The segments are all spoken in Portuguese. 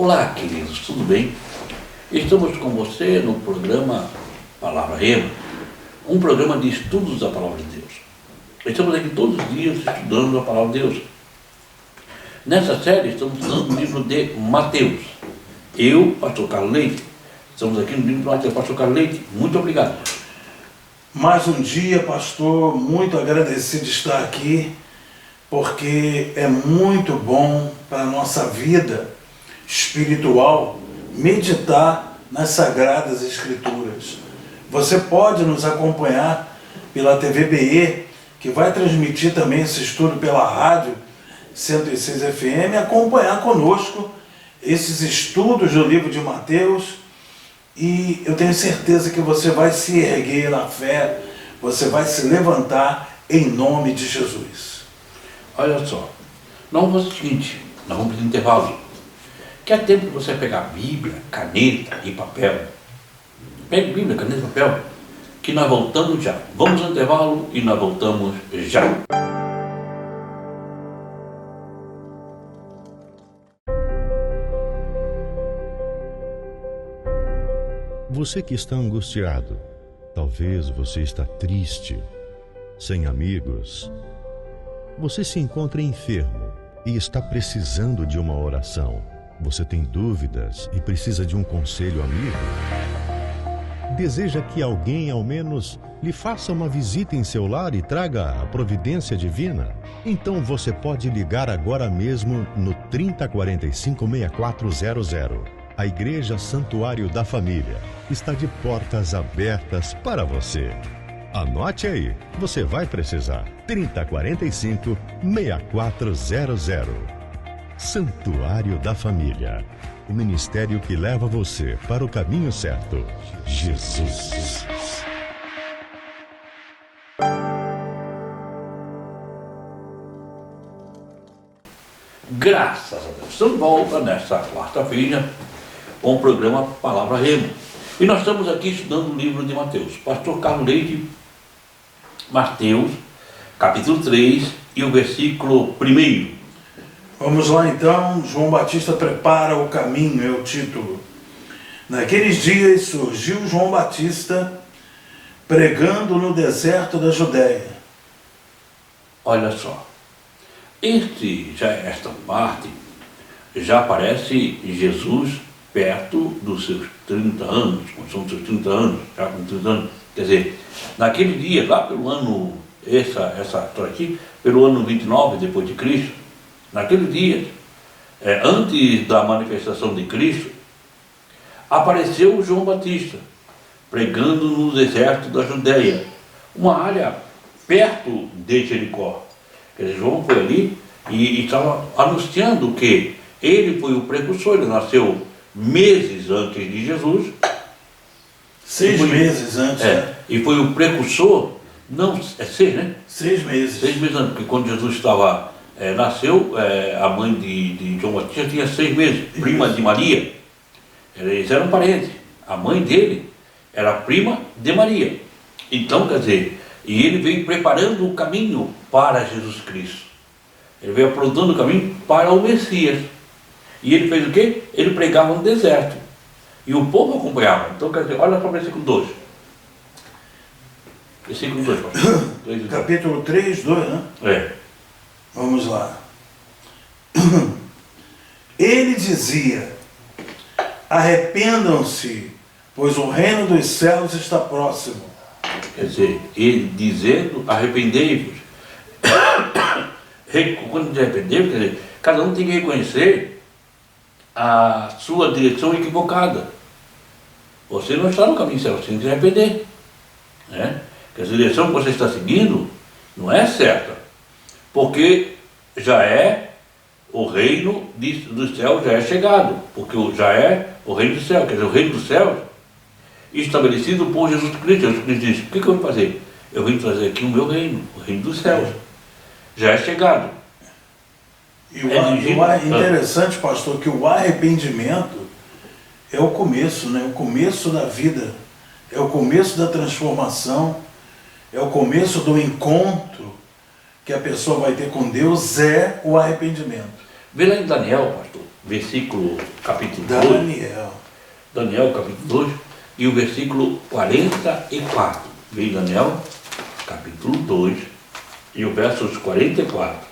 Olá, queridos, tudo bem? Estamos com você no programa Palavra Rema, um programa de estudos da Palavra de Deus. Estamos aqui todos os dias estudando a Palavra de Deus. Nessa série estamos estudando o livro de Mateus. Eu, pastor Carlos Leite, estamos aqui no livro de Mateus. Pastor Carlos Leite, muito obrigado. Mais um dia, pastor, muito agradecido de estar aqui, porque é muito bom para a nossa vida espiritual meditar nas Sagradas Escrituras. Você pode nos acompanhar pela TVBE, que vai transmitir também esse estudo pela rádio 106 FM, acompanhar conosco esses estudos do livro de Mateus. E eu tenho certeza que você vai se erguer na fé, você vai se levantar em nome de Jesus. Olha só, nós vamos fazer o seguinte, nós vamos para o intervalo. Quer tempo de você pegar Bíblia, caneta e papel? Pegue Bíblia, caneta e papel, que nós voltamos já. Vamos ao intervalo e nós voltamos já. Você que está angustiado, talvez você está triste, sem amigos. Você se encontra enfermo e está precisando de uma oração. Você tem dúvidas e precisa de um conselho amigo? Deseja que alguém, ao menos, lhe faça uma visita em seu lar e traga a providência divina? Então você pode ligar agora mesmo no 3045-6400. A Igreja Santuário da Família está de portas abertas para você. Anote aí, você vai precisar. 3045-6400. Santuário da Família. O ministério que leva você para o caminho certo. Jesus. Graças a Deus. Estamos de volta nesta quarta-feira com o programa Palavra Rema. E nós estamos aqui estudando o livro de Mateus. Pastor Carlos Leite, Mateus, capítulo 3 e o versículo 1. Vamos lá então, João Batista prepara o caminho, é o título. Naqueles dias surgiu João Batista pregando no deserto da Judéia. Olha só, esta parte já aparece Jesus perto dos seus 30 anos, quando são seus 30 anos, já com 30 anos. Quer dizer, naquele dia, lá pelo ano, essa história aqui, pelo ano 29 depois de Cristo, naquele dia, antes da manifestação de Cristo, apareceu João Batista, pregando no deserto da Judéia, uma área perto de Jericó. Quer dizer, João foi ali e estava anunciando que ele foi o precursor, ele nasceu meses antes de Jesus. 6 meses antes, né? E foi o precursor, não, 6, né? 6 meses. 6 meses antes, porque quando Jesus nasceu, a mãe de João Batista tinha 6 meses, prima de Maria. Eles eram parentes. A mãe dele era prima de Maria. Então, quer dizer, e ele veio preparando o caminho para Jesus Cristo. Ele veio aprontando o caminho para o Messias. E ele fez o quê? Ele pregava no deserto. E o povo acompanhava. Então, quer dizer, olha para o versículo 2. Versículo 2, pastor. Capítulo 3, 2, né? É. Vamos lá. Ele dizia: arrependam-se, pois o reino dos céus está próximo. Quer dizer, ele dizendo, arrependei-vos. Quando diz arrependei-vos, quer dizer, cada um tem que reconhecer a sua direção equivocada. Você não está no caminho certo, você tem que se arrepender. Né? Que a direção que você está seguindo não é certa. Porque já é o reino dos céus, já é chegado. Porque já é o reino do céu, quer dizer, o reino dos céus estabelecido por Jesus Cristo. Jesus Cristo diz: o que eu vou fazer? Eu vim trazer aqui o meu reino, o reino dos céus. Já é chegado. E é interessante, pastor, que o arrependimento é o começo, né? O começo da vida, é o começo da transformação, é o começo do encontro que a pessoa vai ter com Deus, é o arrependimento. Vê lá em Daniel, pastor, capítulo 2. Daniel. Daniel, capítulo 2, e o versículo 44. Vê em Daniel, capítulo 2, e o versos 44.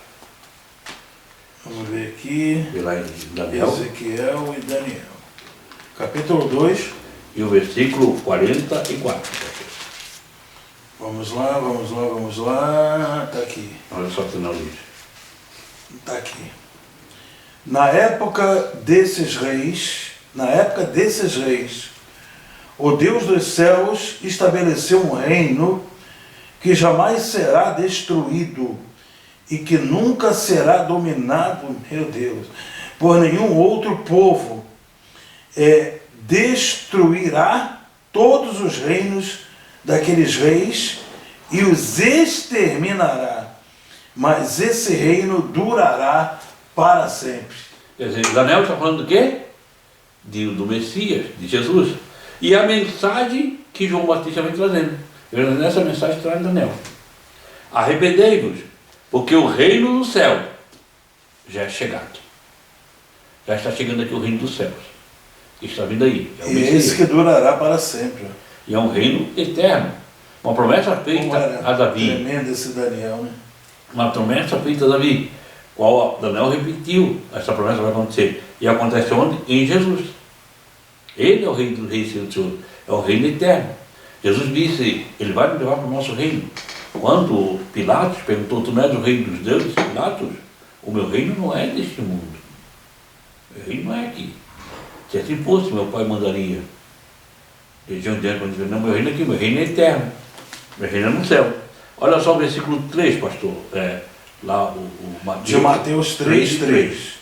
Vamos ver aqui. Vê lá em Daniel. Ezequiel e Daniel. Capítulo 2. E o versículo 44. Vamos lá, vamos lá, vamos lá. Está aqui. Olha só que não diz. Está aqui. Na época desses reis, o Deus dos céus estabeleceu um reino que jamais será destruído e que nunca será dominado, meu Deus, por nenhum outro povo. Destruirá todos os reinos daqueles reis e os exterminará, mas esse reino durará para sempre. Quer dizer, Daniel está falando do quê? Do Messias, de Jesus. E a mensagem que João Batista vem trazendo. Nessa mensagem traz Daniel. Arrependei-vos, porque o reino do céu já é chegado. Já está chegando aqui o reino dos céus. Está vindo aí. É o E esse que durará para sempre. E é um reino eterno. Uma promessa feita a Davi. Tremendo esse Daniel, né? Uma promessa feita a Davi. Qual Daniel repetiu. Essa promessa vai acontecer. E acontece onde? Em Jesus. Ele é o rei do rei e Senhor. É o reino eterno. Jesus disse, ele vai me levar para o nosso reino. Quando Pilatos perguntou, tu não és o rei dos deuses? Pilatos, o meu reino não é deste mundo. Meu reino não é aqui. Se assim fosse, meu pai mandaria. Eles iam diante para dizer, não, meu reino é aqui, meu reino é eterno. Meu reino é no céu. Olha só o versículo 3, pastor. Lá o Mateus, de Mateus 3:3.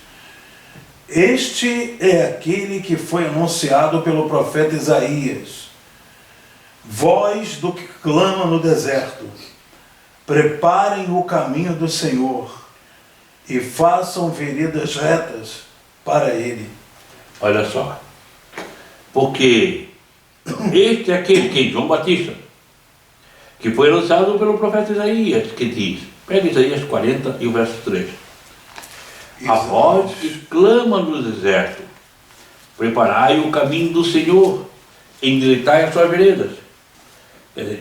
Este é aquele que foi anunciado pelo profeta Isaías. Voz do que clama no deserto. Preparem o caminho do Senhor e façam veredas retas para ele. Olha só. Porque este é aquele que João Batista, que foi anunciado pelo profeta Isaías, que diz, pega Isaías 40 e o verso 3. A voz que clama no deserto, preparai o caminho do Senhor, endireitai as suas veredas.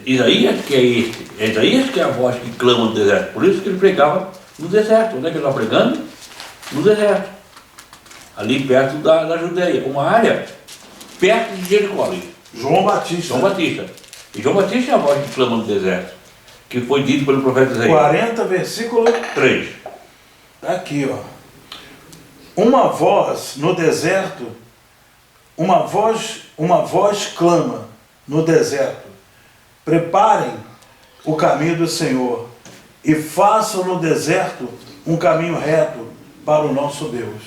Isaías que é este, é Isaías que é a voz que clama no deserto, por isso que ele pregava no deserto. Onde é que ele estava pregando? No deserto, ali perto da Judeia, uma área perto de Jericó. João Batista. João Batista. E João Batista é a voz que clama no deserto, que foi dito pelo profeta Isaías. 40, versículo 3. Está aqui, ó. Uma voz no deserto, uma voz clama no deserto. Preparem o caminho do Senhor e façam no deserto um caminho reto para o nosso Deus.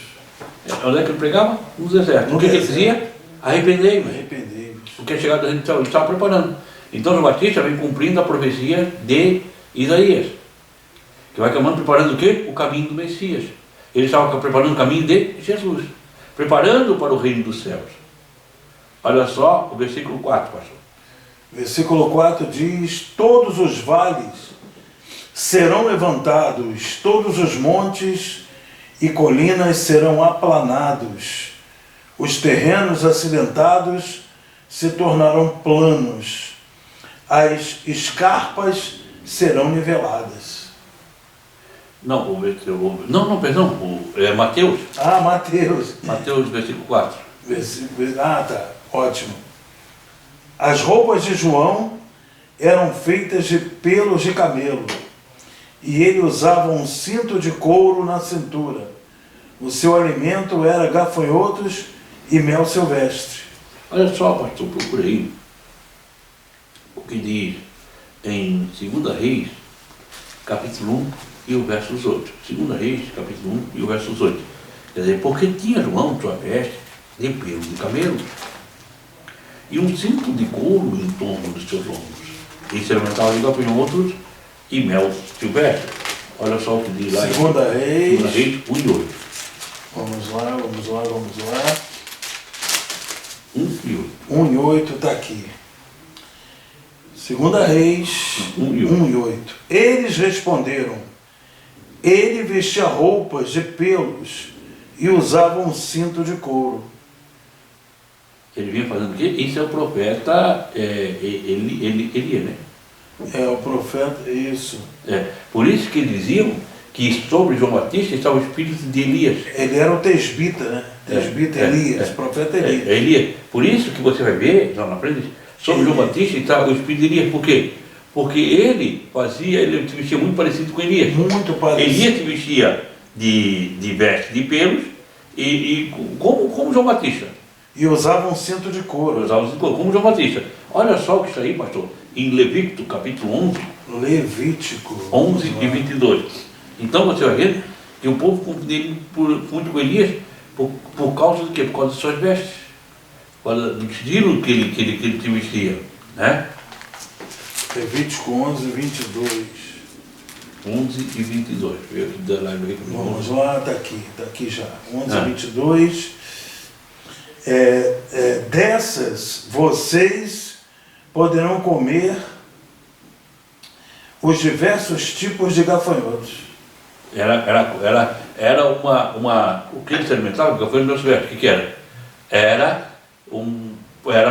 Onde é que ele pregava? No deserto. O que ele dizia? Arrependei-vos. Arrependei-vos. Porque a chegada do reino do céu, ele estava preparando. Então João Batista vem cumprindo a profecia de Isaías, que vai clamando, preparando o quê? O caminho do Messias. Ele estava preparando o caminho de Jesus, preparando para o reino dos céus. Olha só o versículo 4, pastor. Versículo 4 diz: todos os vales serão levantados, todos os montes e colinas serão aplanados, os terrenos acidentados se tornarão planos, as escarpas serão niveladas. É Mateus. Mateus. Mateus, versículo 4. Tá, ótimo. As roupas de João eram feitas de pelos de camelo, e ele usava um cinto de couro na cintura. O seu alimento era gafanhotos e mel silvestre. Olha só, pastor, procurei o que diz em 2 Reis, capítulo 1 e o versos 8. 2 Reis, capítulo 1 e o versos 8. Quer dizer, porque tinha João sua veste de pelo de camelo e um cinto de couro em torno dos seus ombros. E se alimentava de gafanhotos e mel silvestre. Olha só o que diz lá em 2 Reis 1 e 8. Vamos lá. 1 e 8. 1 e 8 está aqui. 2 Reis 1 e 8. Eles responderam: ele vestia roupas de pelos e usava um cinto de couro. Ele vinha fazendo o quê? Isso é o profeta Elias, né? É, o profeta, isso. Por isso que eles diziam que sobre João Batista estava o espírito de Elias. Ele era o tesbita, né? Tesbita Elias, profeta Elias. Elias. Por isso que você vai ver, lá na frente, sobre João Batista estava o espírito de Elias. Por quê? Porque ele se vestia muito parecido com Elias. Muito parecido. Elias se vestia de veste de pelos, como João Batista. E usava um cinto de couro. Usava um cinto de couro, como João Batista. Olha só o que está aí, pastor, em Levítico, capítulo 11. Levítico. 11 e 22. Então você vai ver que o povo confundia ele muito com Elias por causa do quê? Por causa de suas vestes. Por causa do estilo que ele se vestia. Né? Levítico 11 e 22. 11 e 22. Vamos lá, está aqui já. 11 e 22. Dessas vocês poderão comer os diversos tipos de gafanhotos. Era o que eles se alimentavam, gafanhotos não souberam. O que era? Era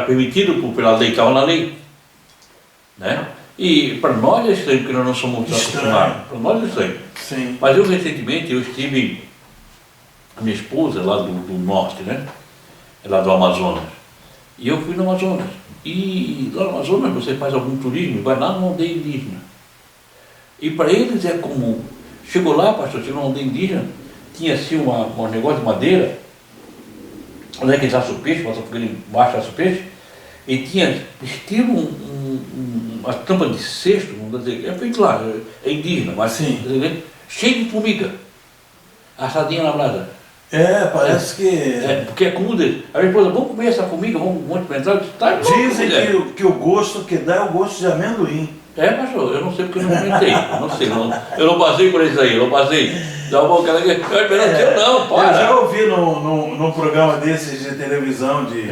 permitido pela lei, estava na lei. Né? E para nós é estranho, porque nós não somos acostumados. Para nós é estranho. Sim. Mas recentemente eu estive, a minha esposa lá do norte, né? Lá do Amazonas. E eu fui no Amazonas. E lá no Amazonas você faz algum turismo, vai lá numa aldeia indígena. E para eles é comum. Chegou lá, pastor, chegou numa aldeia indígena, tinha assim um negócio de madeira, onde é que eles assam o peixe, passa fogueira embaixo, assam o peixe, e tinha estilo uma tampa de cesto, vamos dizer, é feito lá, é indígena, mas sim, cheio de formiga, assadinha na brasa. Parece que... porque é comum deles. A minha esposa, vamos comer essa formiga, vamos experimentar. Dizem que o gosto que dá é o gosto de amendoim. Pastor, eu não sei porque eu não experimentei. Eu não passei por isso aí, eu não passei. Dá uma boca aqui, não, para. Eu já ouvi num programa desses de televisão de...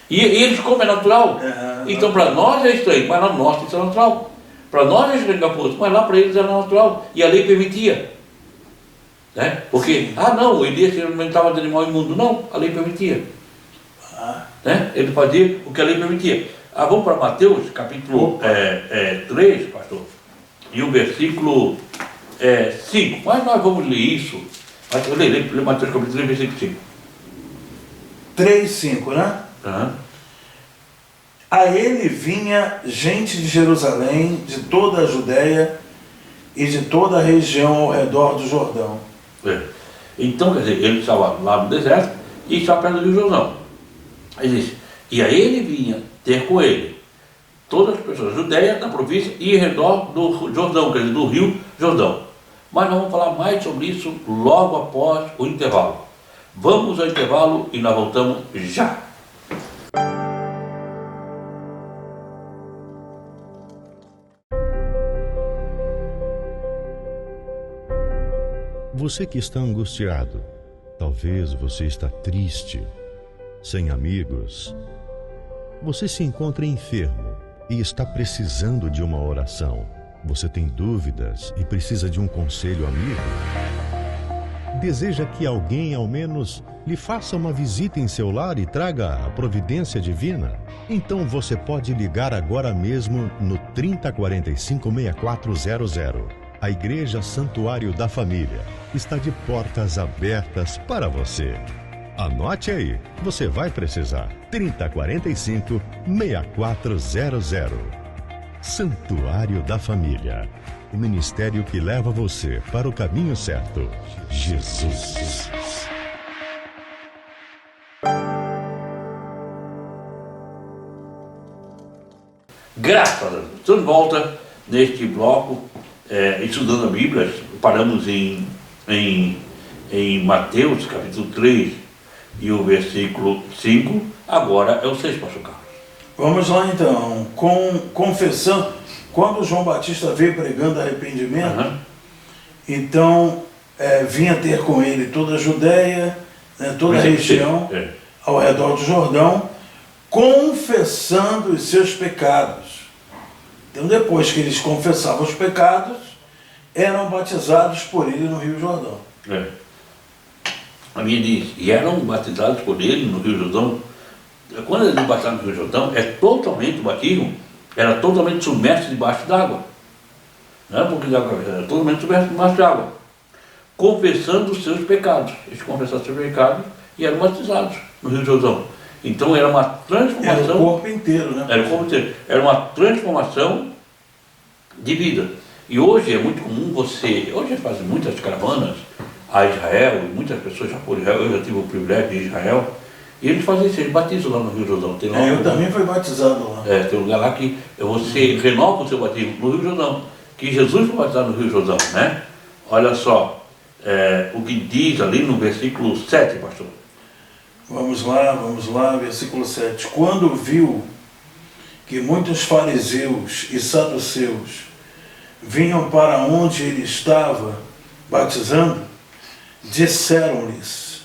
E eles comem natural. Então para nós é estranho, mas lá no norte isso é natural. Para nós é estranho, mas lá para eles era natural. E a lei permitia. Né? Porque, não, o Elias se alimentava de animal imundo. Não, a lei permitia. Né? Ele fazia o que a lei permitia. Vamos para Mateus, capítulo 3, pastor, e o versículo 5. Mas nós vamos ler isso. Lê Mateus, capítulo 3, versículo 5. 3, 5, né? A ele vinha gente de Jerusalém, de toda a Judéia e de toda a região ao redor do Jordão. Então, quer dizer, ele estava lá no deserto e estava perto do Rio Jordão. Ele diz, e a ele vinha ter com ele todas as pessoas da Judéia, da província e ao redor do Jordão, quer dizer, do Rio Jordão. Mas nós vamos falar mais sobre isso logo após o intervalo. Vamos ao intervalo e nós voltamos já. Você que está angustiado, talvez você está triste, sem amigos. Você se encontra enfermo e está precisando de uma oração. Você tem dúvidas e precisa de um conselho amigo? Deseja que alguém, ao menos, lhe faça uma visita em seu lar e traga a providência divina? Então você pode ligar agora mesmo no 3045-6400. A Igreja Santuário da Família está de portas abertas para você. Anote aí, você vai precisar. 3045-6400. Santuário da Família. O ministério que leva você para o caminho certo. Jesus. Graças a Deus. Estamos de volta neste bloco, estudando a Bíblia. Paramos em Mateus, capítulo 3, e o versículo 5. Agora é o 6, pastor Carlos. Vamos lá então. Confessando, quando João Batista veio pregando arrependimento, então vinha ter com ele toda a Judéia, toda a região ao redor do Jordão, confessando os seus pecados. Então depois que eles confessavam os pecados, eram batizados por ele no Rio Jordão. A minha diz, e eram batizados por ele no Rio Jordão. Quando eles batizaram no Rio Jordão, o batismo era totalmente submerso debaixo d'água. Não era um pouquinho de água, era totalmente submerso debaixo d'água. Confessando os seus pecados. Eles confessaram os seus pecados e eram batizados no Rio Jordão. Então era uma transformação. Era o corpo inteiro, né? Era o corpo inteiro. Era uma transformação de vida. E hoje é muito comum hoje fazem muitas caravanas a Israel, e muitas pessoas já foram a Israel, eu já tive o privilégio de ir a Israel, e eles fazem isso, eles batizam lá no Rio Jordão. Tem lá eu também fui batizado lá. Tem um lugar lá que você renova o seu batismo no Rio Jordão, que Jesus foi batizado no Rio Jordão, né? Olha só, o que diz ali no versículo 7, pastor. Vamos lá, versículo 7. Quando viu que muitos fariseus e saduceus vinham para onde ele estava batizando, disse-lhes,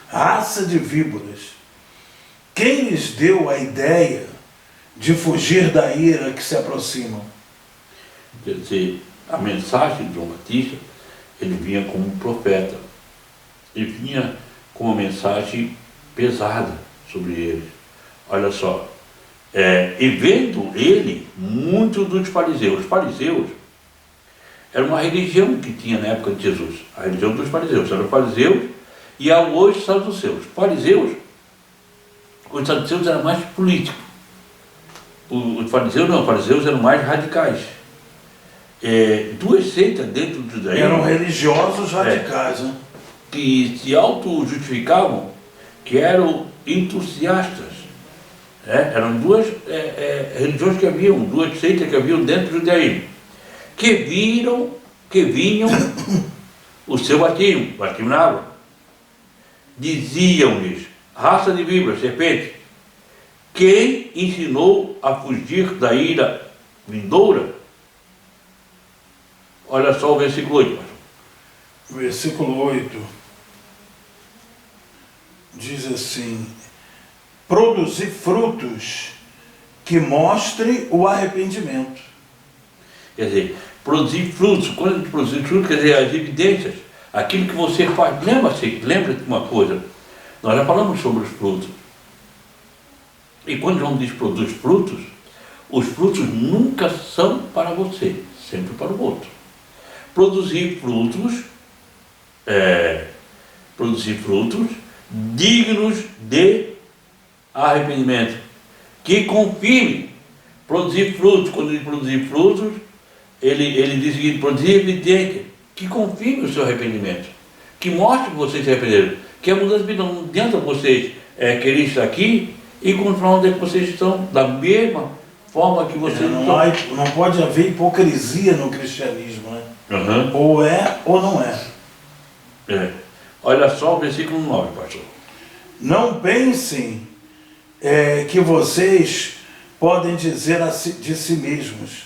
raça de víboras, quem lhes deu a ideia de fugir da ira que se aproxima? Quer dizer, a mensagem de João Batista, ele vinha como um profeta, ele vinha com uma mensagem pesada sobre eles. Olha só, e vendo ele, muitos dos fariseus, os fariseus era uma religião que tinha na época de Jesus, a religião dos fariseus, eram os fariseus e há hoje os saduceus. Os saduceus eram mais políticos, os fariseus eram mais radicais. Duas seitas dentro do judaísmo eram religiosos radicais, né? Que se auto-justificavam que eram entusiastas. Eram duas religiões que haviam, duas seitas que haviam dentro do judaísmo, que vinham o seu batismo na água. Diziam-lhes, raça de víboras, serpente, quem ensinou a fugir da ira vindoura? Olha só o versículo 8. Versículo 8 diz assim, produzir frutos que mostrem o arrependimento. Quer dizer, produzir frutos, quando a gente produzir frutos, quer dizer, as evidências, aquilo que você faz. Lembra de uma coisa, nós já falamos sobre os frutos. E quando João diz produz frutos, os frutos nunca são para você, sempre para o outro. Produzir frutos dignos de arrependimento, que confirme. Produzir frutos, quando ele produzir frutos, ele diz o seguinte, produzir evidente, que confirme o seu arrependimento, que mostre que vocês se arrependeram, que a mudança de vida não adianta vocês querer estar aqui e continuar onde vocês estão, da mesma forma que vocês estão. Não pode haver hipocrisia no cristianismo, né? Uhum. Ou é ou não é. Olha só o versículo 9, pastor. Não pensem que vocês podem dizer de si mesmos,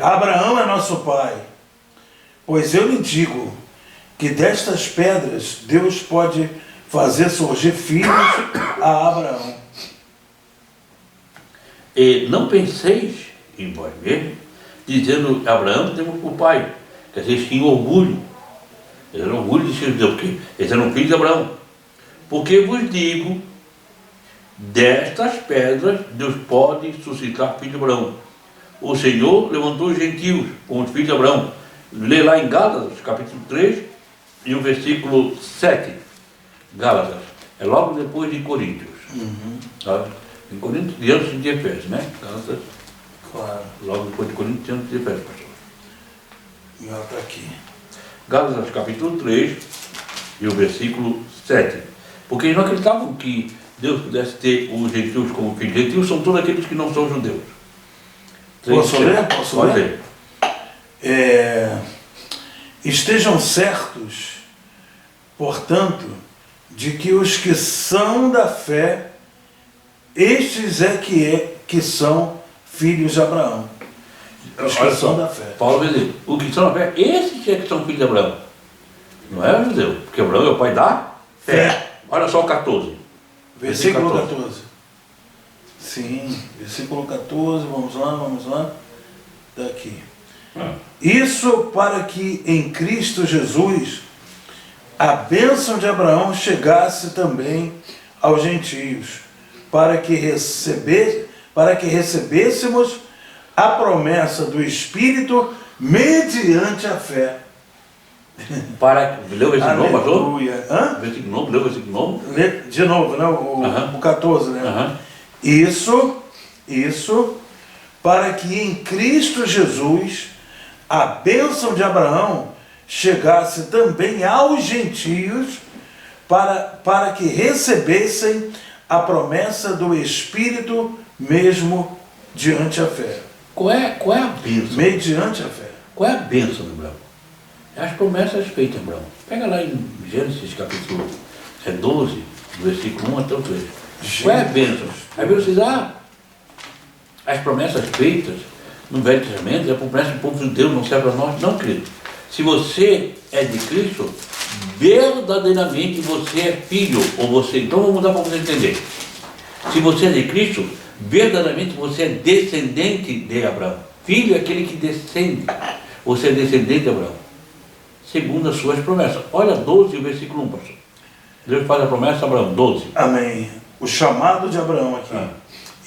Abraão é nosso pai, pois eu lhe digo que destas pedras Deus pode fazer surgir filhos a Abraão. E não penseis em vós mesmos, dizendo Abraão temos por pai. Quer dizer, eles tinham orgulho. Eles eram orgulho de Deus, porque eles eram filhos de Abraão. Porque vos digo, destas pedras Deus pode suscitar filhos de Abraão. O Senhor levantou os gentios com os filhos de Abraão. Lê lá em Gálatas, capítulo 3, e o versículo 7. Gálatas, é logo depois de Coríntios. Uhum. Tá? Em Coríntios e antes de Efésios, né? Gálatas, claro. Logo depois de Coríntios e antes de Efésios, pastor. Ela está aqui. Gálatas, capítulo 3, e o versículo 7. Porque eles não acreditavam que Deus pudesse ter os gentios como filhos. Gentios são todos aqueles que não são judeus. Posso ler? Estejam certos, portanto, de que os que são da fé, estes que são filhos de Abraão. Os que são da fé. Paulo vai dizer, os que são da fé, esses que são filhos de Abraão. Não é o judeu, porque Abraão é o pai da fé. Olha só o 14. Versículo 14. Sim, versículo 14, vamos lá. Daqui. Isso para que em Cristo Jesus a bênção de Abraão chegasse também aos gentios, para que recebêssemos a promessa do Espírito mediante a fé. Leu o versículo novo, pastor? Aleluia. Hã? Versículo novo, leu o versículo novo? De novo, né? O 14, né? Isso, para que em Cristo Jesus a bênção de Abraão chegasse também aos gentios, para que recebessem a promessa do Espírito mesmo diante a fé. Qual é a bênção? Mediante a fé. Qual é a bênção de Abraão? É as promessas feitas a Abraão. Pega lá em Gênesis capítulo 12, do versículo 1 até o 3. Qual é a bênção? Aí você diz, as promessas feitas no Velho Testamento, a promessa do povo de Deus não serve para nós. Não, querido. Se você é de Cristo, verdadeiramente você é filho, ou você, então vamos mudar para você entender. Se você é de Cristo, verdadeiramente você é descendente de Abraão. Filho é aquele que descende. Você é descendente de Abraão, segundo as suas promessas. Olha 12, o versículo 1, pastor. Deus faz a promessa a Abraão, 12. Amém. O chamado de Abraão aqui.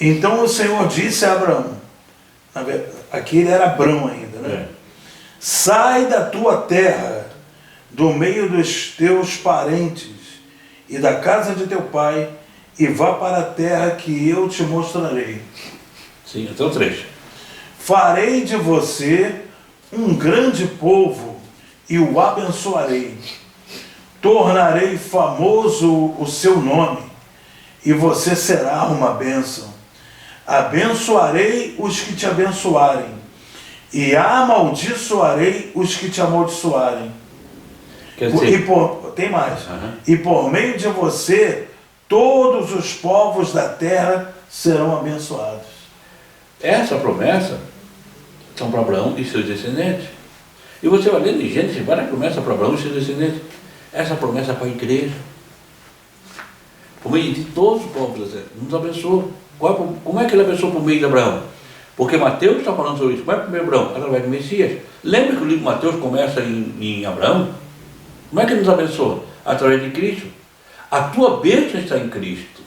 Então o Senhor disse a Abraão, aqui ele era Abrão ainda, né? Sai da tua terra, do meio dos teus parentes e da casa de teu pai, e vá para a terra que eu te mostrarei. Sim, até o 3. Farei de você um grande povo e o abençoarei. Tornarei famoso o seu nome, e você será uma bênção. Abençoarei os que te abençoarem, e amaldiçoarei os que te amaldiçoarem. Quer dizer, Tem mais. E por meio de você, todos os povos da terra serão abençoados. essa promessa são para Abraão e seus descendentes. E você vai lendo em Gênesis várias promessas para Abraão e seus descendentes. Essa promessa é para a igreja. Por meio de todos os povos da terra. Nos abençoou. Como é que ele abençoou por meio de Abraão? Porque Mateus está falando sobre isso. Como é por meio de Abraão? Através do Messias. Lembra que o livro de Mateus começa em Abraão? Como é que ele nos abençoa? Através de Cristo. A tua bênção está em Cristo.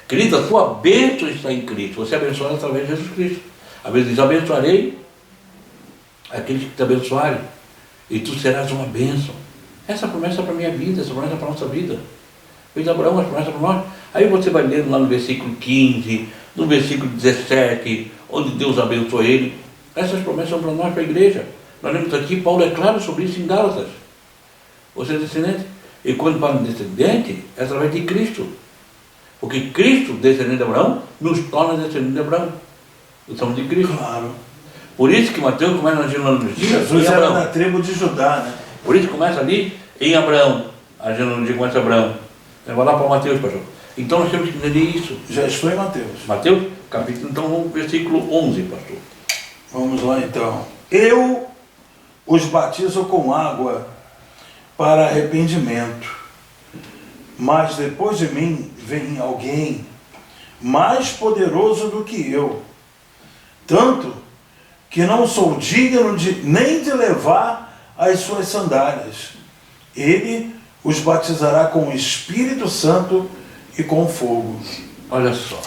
Querido, a tua bênção está em Cristo. Você é abençoado através de Jesus Cristo. A Bíblia diz, abençoarei aqueles que te abençoarem, e tu serás uma bênção. Essa promessa é para a minha vida, essa promessa é para a nossa vida. Fez Abraão as promessas para nós. Aí você vai lendo lá no versículo 15, no versículo 17, onde Deus abençoou ele. Essas promessas são para nós, para a igreja. Nós lemos aqui, Paulo é claro sobre isso em Gálatas. Você é descendente. E quando fala de descendente, é através de Cristo. Porque Cristo, descendente de Abraão, nos torna descendente de Abraão. Nós somos de Cristo. Claro. Por isso que Mateus começa na genealogia Jesus em era Abraão. da tribo de Judá, né? Por isso que começa ali em Abraão. A genealogia começa em Abraão. Vai lá para Mateus, pastor. Então nós temos que entender isso. Já estou em Mateus. Mateus, capítulo, então vamos para o versículo 11, pastor. Vamos lá então. Eu os batizo com água para arrependimento, mas depois de mim vem alguém mais poderoso do que eu, tanto que não sou digno nem de levar as suas sandálias. Ele os batizará com o Espírito Santo e com fogo. Olha só.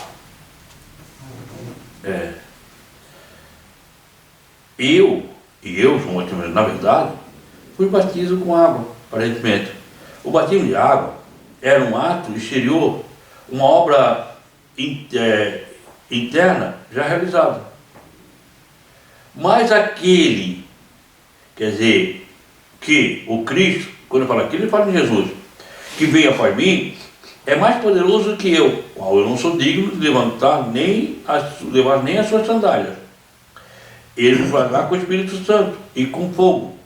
Eu, João, na verdade, fui batizo com água para arrependimento. O batismo de água era um ato exterior, uma obra interna já realizada. Mas aquele, quer dizer, que o Cristo, quando eu falo aquilo, ele fala de Jesus, que veio após mim, é mais poderoso que eu, qual eu não sou digno de levar nem as suas sandálias. Ele vai lá com o Espírito Santo e com fogo,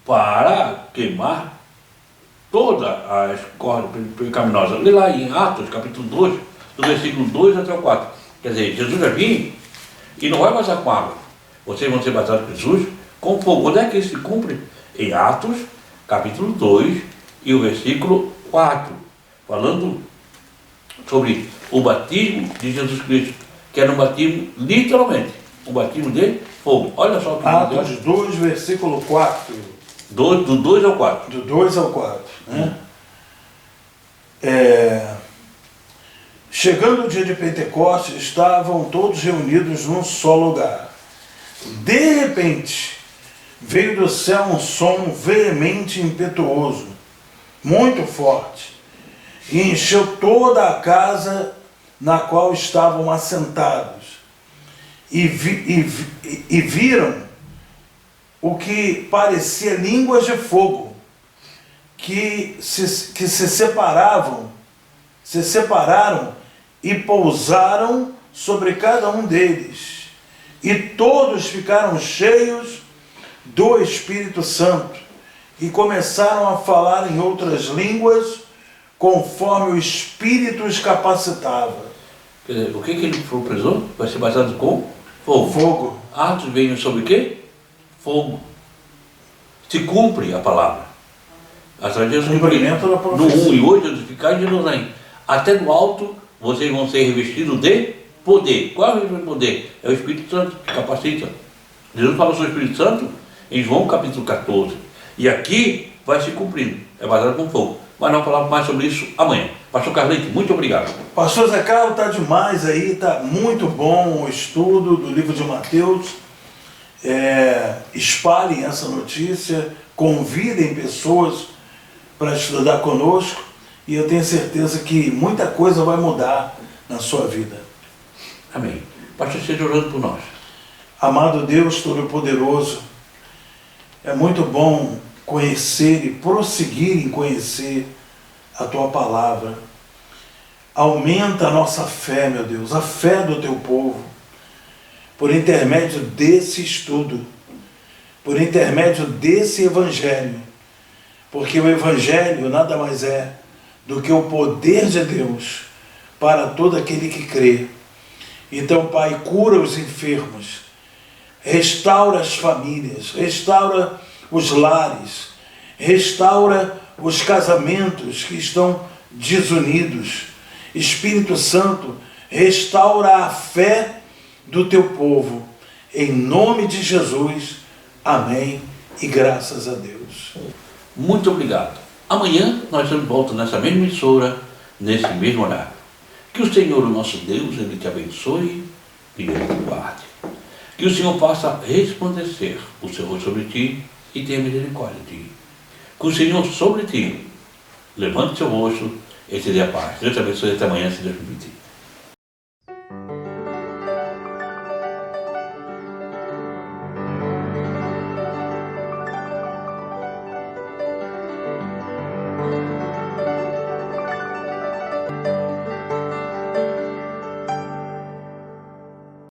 para queimar todas as cordas pecaminosas. Lê lá em Atos, capítulo 2, do versículo 2 até o 4. Quer dizer, Jesus vai vir e não vai batizar com água. Vocês vão ser batizados por Jesus com fogo. Onde é que isso se cumpre? Em Atos, capítulo 2 e o versículo 4. Falando sobre o batismo de Jesus Cristo, que era um batismo, literalmente, um batismo de fogo. Olha só o que Atos 2, versículo 4. Do 2 ao 4. Do 2 ao 4. Né? Chegando o dia de Pentecostes, estavam todos reunidos num só lugar. De repente, veio do céu um som veemente e impetuoso, muito forte, e encheu toda a casa na qual estavam assentados. E viram o que parecia línguas de fogo, que se separaram e pousaram sobre cada um deles. E todos ficaram cheios do Espírito Santo e começaram a falar em outras línguas, conforme o Espírito os capacitava. O que ele precisou? Vai ser batizado com fogo. Fogo. Atos veio sobre o quê? Fogo. Se cumpre a palavra. Através do cumprimento da profecia. No 1 e 8, edificar em Jerusalém. Até no alto, vocês vão ser revestidos de poder. Qual é o poder? É o Espírito Santo que capacita. Jesus falou sobre o Espírito Santo em João capítulo 14. E aqui vai se cumprindo. É batizado com fogo. Mas não falar mais sobre isso amanhã. Pastor Carlito, muito obrigado. Pastor Zé Carlos, está demais aí, está muito bom o estudo do livro de Mateus. Espalhem essa notícia, convidem pessoas para estudar conosco e eu tenho certeza que muita coisa vai mudar na sua vida. Amém. Pastor, esteja orando por nós. Amado Deus Todo-Poderoso, é muito bom conhecer e prosseguir em conhecer a Tua Palavra. Aumenta a nossa fé, meu Deus, a fé do Teu povo, por intermédio desse estudo, por intermédio desse Evangelho, porque o Evangelho nada mais é do que o poder de Deus para todo aquele que crê. Então, Pai, cura os enfermos, restaura as famílias, restaura os lares, restaura os casamentos que estão desunidos. Espírito Santo, restaura a fé do teu povo. Em nome de Jesus, amém e graças a Deus. Muito obrigado. Amanhã nós estamos de volta nessa mesma emissora, nesse mesmo horário. Que o Senhor, o nosso Deus, Ele te abençoe e Ele te guarde. Que o Senhor faça resplandecer o seu rosto sobre ti e tenha misericórdia de ti. Que o Senhor sobre ti levante seu rosto e te dê a paz. Deus te abençoe até amanhã, se Deus permitir.